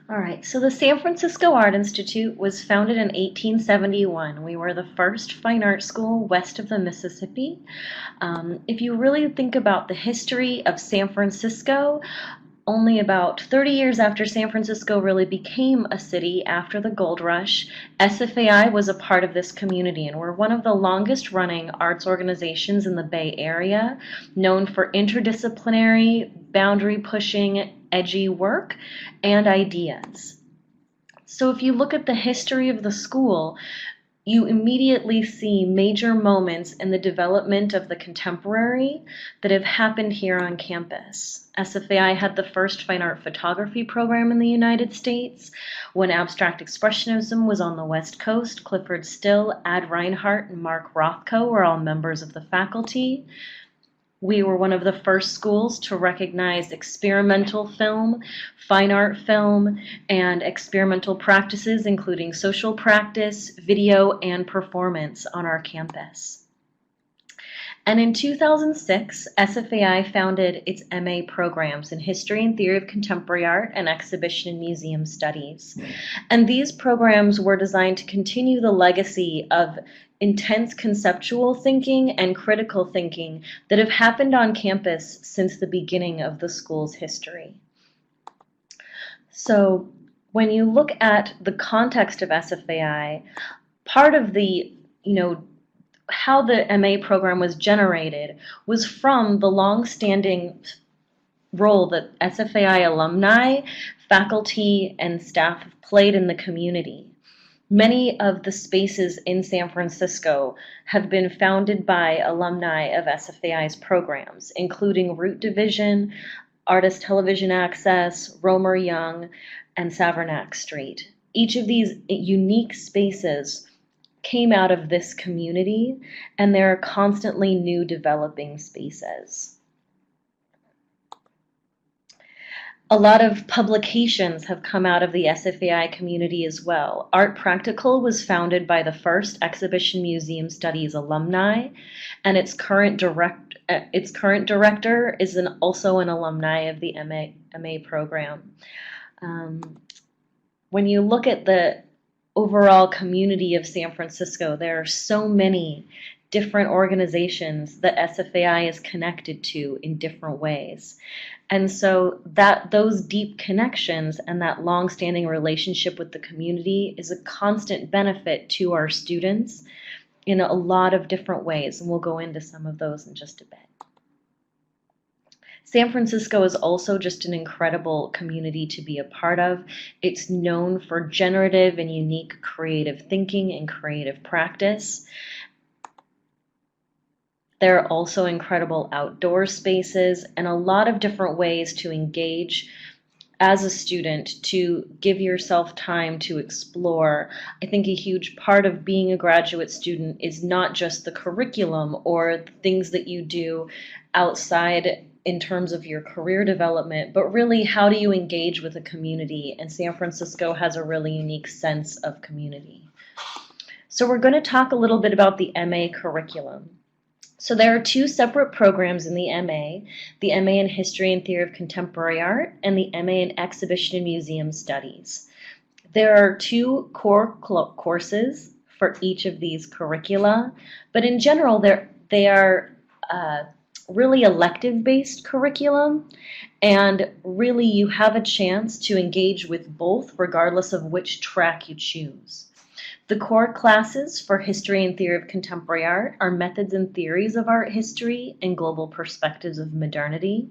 All right, so the San Francisco Art Institute was founded in 1871. We were the first fine art school west of the Mississippi. If you really think about the history of San Francisco, only about 30 years after San Francisco really became a city after the gold rush, SFAI was a part of this community, and we're one of the longest running arts organizations in the Bay Area, known for interdisciplinary, boundary pushing, edgy work and ideas. So if you look at the history of the school, you immediately see major moments in the development of the contemporary that have happened here on campus. SFAI had the first fine art photography program in the United States. When abstract expressionism was on the West Coast, Clifford Still, Ad Reinhardt, and Mark Rothko were all members of the faculty. We were one of the first schools to recognize experimental film, fine art film, and experimental practices, including social practice, video, and performance on our campus. And in 2006, SFAI founded its MA programs in History and Theory of Contemporary Art and Exhibition and Museum Studies. And these programs were designed to continue the legacy of intense conceptual thinking and critical thinking that have happened on campus since the beginning of the school's history. So when you look at the context of SFAI, part of the, how the MA program was generated was from the long-standing role that SFAI alumni, faculty, and staff have played in the community. Many of the spaces in San Francisco have been founded by alumni of SFAI's programs, including Root Division, Artist Television Access, Romer Young, and Savernac Street. Each of these unique spaces came out of this community, and there are constantly new developing spaces. A lot of publications have come out of the SFAI community as well. Art Practical was founded by the first Exhibition Museum Studies alumni, and its current director is also an alumni of the MA program. When you look at the overall community of San Francisco, there are so many different organizations that SFAI is connected to in different ways. And so those deep connections and that long-standing relationship with the community is a constant benefit to our students in a lot of different ways, and we'll go into some of those in just a bit. San Francisco is also just an incredible community to be a part of. It's known for generative and unique creative thinking and creative practice. There are also incredible outdoor spaces and a lot of different ways to engage as a student, to give yourself time to explore. I think a huge part of being a graduate student is not just the curriculum or the things that you do outside in terms of your career development, but really how do you engage with a community? And San Francisco has a really unique sense of community. So we're going to talk a little bit about the MA curriculum. So there are two separate programs in the MA in History and Theory of Contemporary Art and the MA in Exhibition and Museum Studies. There are two core courses for each of these curricula, but in general they are really elective-based curriculum, and really you have a chance to engage with both regardless of which track you choose. The core classes for History and Theory of Contemporary Art are Methods and Theories of Art History and Global Perspectives of Modernity.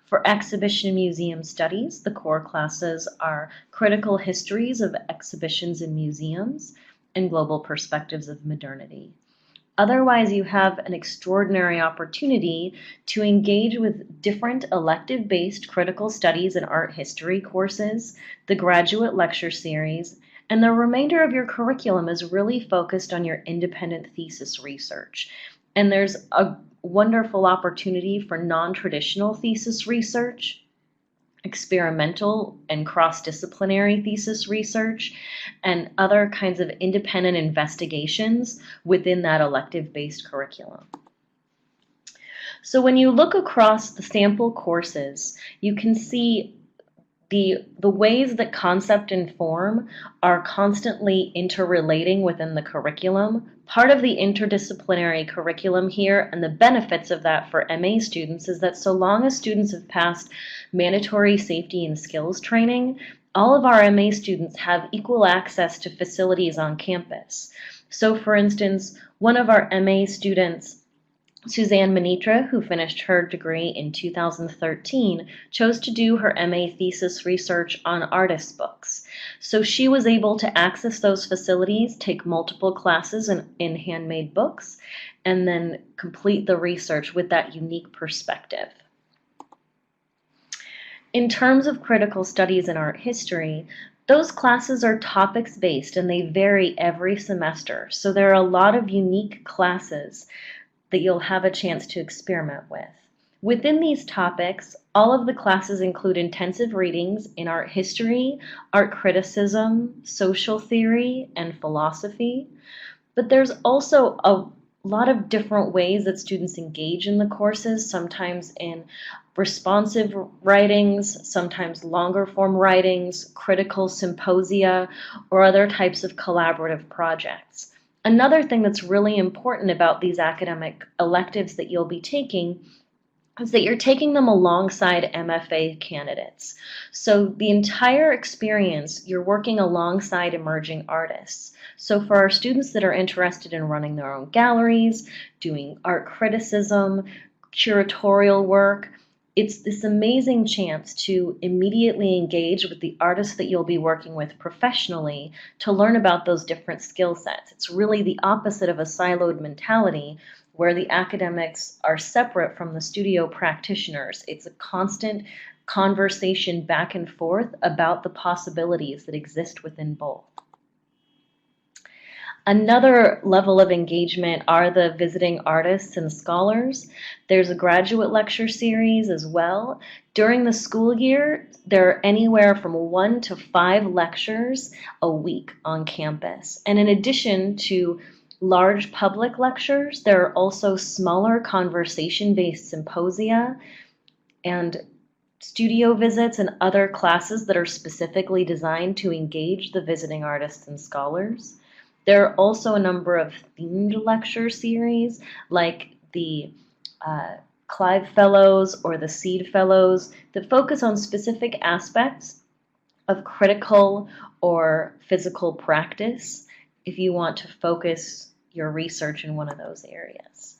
For Exhibition and Museum Studies, the core classes are Critical Histories of Exhibitions and Museums and Global Perspectives of Modernity. Otherwise, you have an extraordinary opportunity to engage with different elective-based critical studies and art history courses, the graduate lecture series, and the remainder of your curriculum is really focused on your independent thesis research. And there's a wonderful opportunity for non-traditional thesis research, experimental and cross-disciplinary thesis research, and other kinds of independent investigations within that elective-based curriculum. So when you look across the sample courses, you can see the ways that concept and form are constantly interrelating within the curriculum. Part of the interdisciplinary curriculum here and the benefits of that for MA students is that so long as students have passed mandatory safety and skills training, all of our MA students have equal access to facilities on campus. So for instance, one of our MA students, Suzanne Manitra, who finished her degree in 2013, chose to do her MA thesis research on artist books. So she was able to access those facilities, take multiple classes in handmade books, and then complete the research with that unique perspective. In terms of critical studies in art history, those classes are topics based and they vary every semester. So there are a lot of unique classes that you'll have a chance to experiment with. Within these topics, all of the classes include intensive readings in art history, art criticism, social theory, and philosophy. But there's also a lot of different ways that students engage in the courses, sometimes in responsive writings, sometimes longer form writings, critical symposia, or other types of collaborative projects. Another thing that's really important about these academic electives that you'll be taking is that you're taking them alongside MFA candidates. So the entire experience, you're working alongside emerging artists. So for our students that are interested in running their own galleries, doing art criticism, curatorial work, it's this amazing chance to immediately engage with the artists that you'll be working with professionally to learn about those different skill sets. It's really the opposite of a siloed mentality where the academics are separate from the studio practitioners. It's a constant conversation back and forth about the possibilities that exist within both. Another level of engagement are the visiting artists and scholars. There's a graduate lecture series as well. During the school year, there are anywhere from 1 to 5 lectures a week on campus. And in addition to large public lectures, there are also smaller conversation-based symposia and studio visits and other classes that are specifically designed to engage the visiting artists and scholars. There are also a number of themed lecture series like the Clive Fellows or the Seed Fellows that focus on specific aspects of critical or physical practice if you want to focus your research in one of those areas.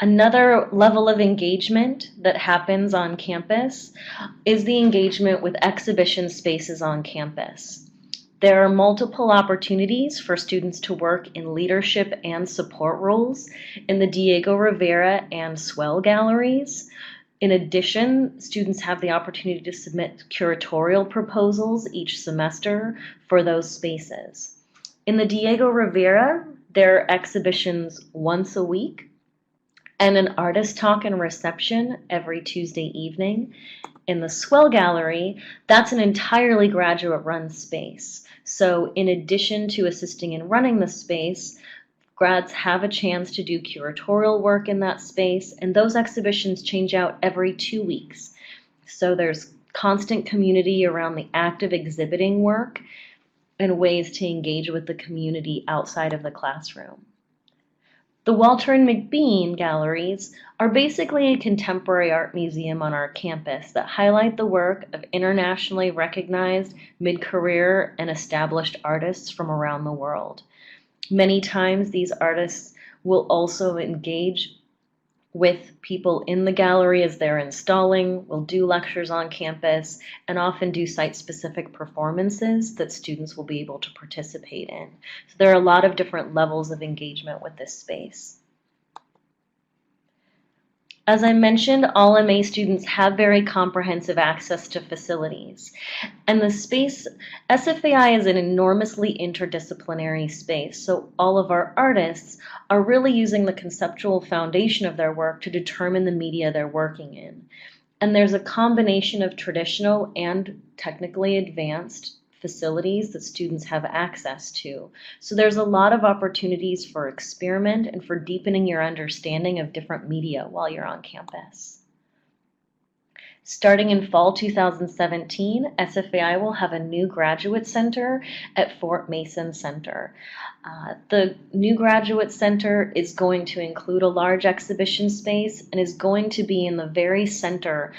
Another level of engagement that happens on campus is the engagement with exhibition spaces on campus. There are multiple opportunities for students to work in leadership and support roles in the Diego Rivera and Swell galleries. In addition, students have the opportunity to submit curatorial proposals each semester for those spaces. In the Diego Rivera, there are exhibitions once a week and an artist talk and reception every Tuesday evening. In the Swell Gallery, that's an entirely graduate-run space. So in addition to assisting in running the space, grads have a chance to do curatorial work in that space, and those exhibitions change out every 2 weeks. So there's constant community around the active exhibiting work and ways to engage with the community outside of the classroom. The Walter and McBean galleries are basically a contemporary art museum on our campus that highlight the work of internationally recognized mid-career and established artists from around the world. Many times these artists will also engage with people in the gallery as they're installing, will do lectures on campus, and often do site-specific performances that students will be able to participate in. So there are a lot of different levels of engagement with this space. As I mentioned, all MA students have very comprehensive access to facilities. And the space, SFAI is an enormously interdisciplinary space, so all of our artists are really using the conceptual foundation of their work to determine the media they're working in. And there's a combination of traditional and technically advanced facilities that students have access to. So there's a lot of opportunities for experiment and for deepening your understanding of different media while you're on campus. Starting in fall 2017, SFAI will have a new graduate center at Fort Mason Center. The new graduate center is going to include a large exhibition space and is going to be in the very center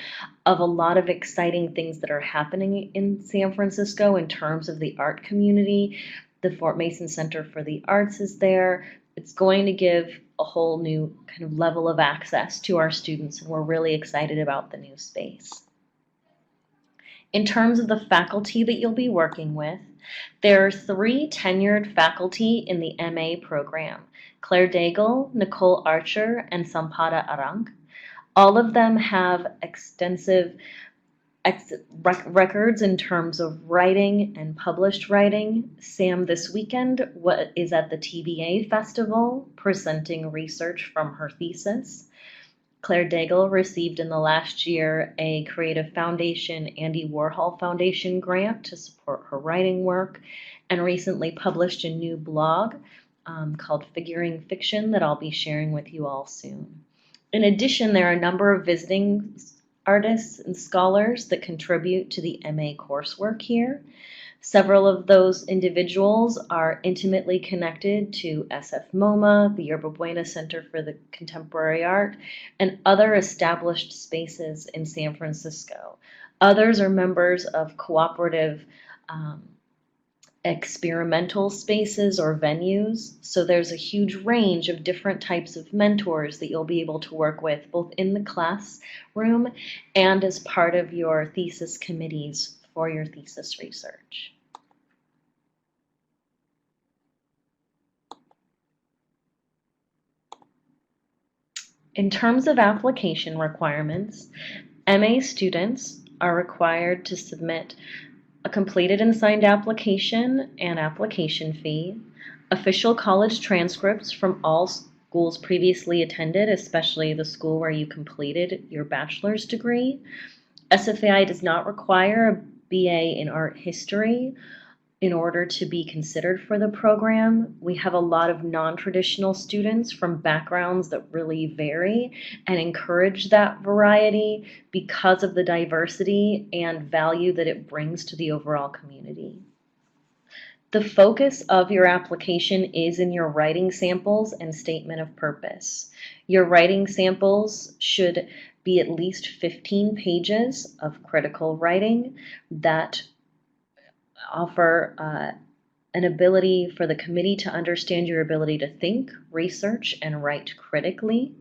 of a lot of exciting things that are happening in San Francisco in terms of the art community. The Fort Mason Center for the Arts is there. It's going to give a whole new kind of level of access to our students, and we're really excited about the new space. In terms of the faculty that you'll be working with, there are 3 tenured faculty in the MA program: Claire Daigle, Nicole Archer, and Sampada Arang. All of them have extensive records in terms of writing and published writing. Sam this weekend is at the TBA Festival presenting research from her thesis. Claire Daigle received in the last year a Creative Foundation Andy Warhol Foundation grant to support her writing work, and recently published a new blog called Figuring Fiction that I'll be sharing with you all soon. In addition, there are a number of visiting artists and scholars that contribute to the MA coursework here. Several of those individuals are intimately connected to SF MoMA, the Yerba Buena Center for the Contemporary Art, and other established spaces in San Francisco. Others are members of cooperative experimental spaces or venues. So there's a huge range of different types of mentors that you'll be able to work with, both in the classroom and as part of your thesis committees for your thesis research. In terms of application requirements, MA students are required to submit a completed and signed application and application fee, official college transcripts from all schools previously attended, especially the school where you completed your bachelor's degree. SFAI does not require a BA in art history in order to be considered for the program. We have a lot of non-traditional students from backgrounds that really vary and encourage that variety because of the diversity and value that it brings to the overall community. The focus of your application is in your writing samples and statement of purpose. Your writing samples should be at least 15 pages of critical writing that offer an ability for the committee to understand your ability to think, research, and write critically.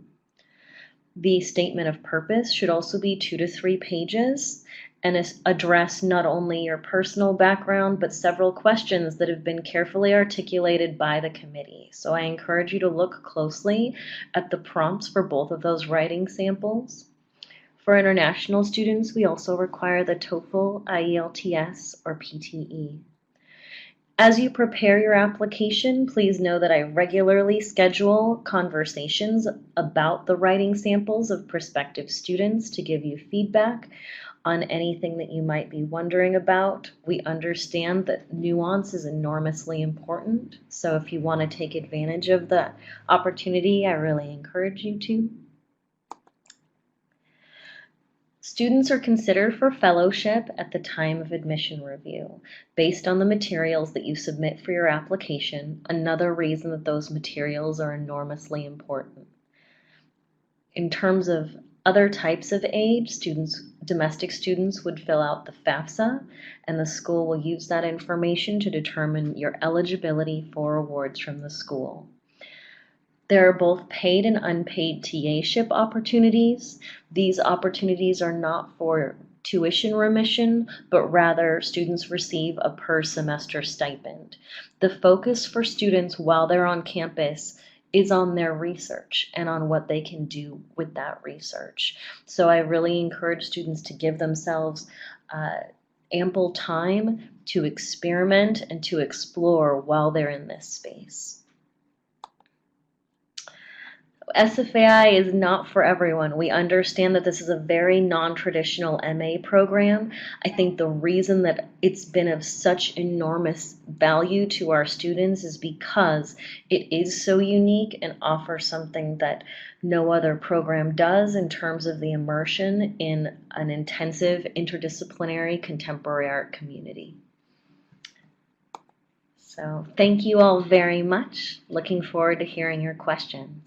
The statement of purpose should also be 2 to 3 pages and address not only your personal background, but several questions that have been carefully articulated by the committee. So I encourage you to look closely at the prompts for both of those writing samples. For international students, we also require the TOEFL, IELTS, or PTE. As you prepare your application, please know that I regularly schedule conversations about the writing samples of prospective students to give you feedback on anything that you might be wondering about. We understand that nuance is enormously important, so if you want to take advantage of the opportunity, I really encourage you to. Students are considered for fellowship at the time of admission review, based on the materials that you submit for your application, another reason that those materials are enormously important. In terms of other types of aid, domestic students would fill out the FAFSA, and the school will use that information to determine your eligibility for awards from the school. There are both paid and unpaid TA-ship opportunities. These opportunities are not for tuition remission, but rather students receive a per semester stipend. The focus for students while they're on campus is on their research and on what they can do with that research. So I really encourage students to give themselves ample time to experiment and to explore while they're in this space. SFAI is not for everyone. We understand that this is a very non-traditional MA program. I think the reason that it's been of such enormous value to our students is because it is so unique and offers something that no other program does in terms of the immersion in an intensive interdisciplinary contemporary art community. So thank you all very much. Looking forward to hearing your questions.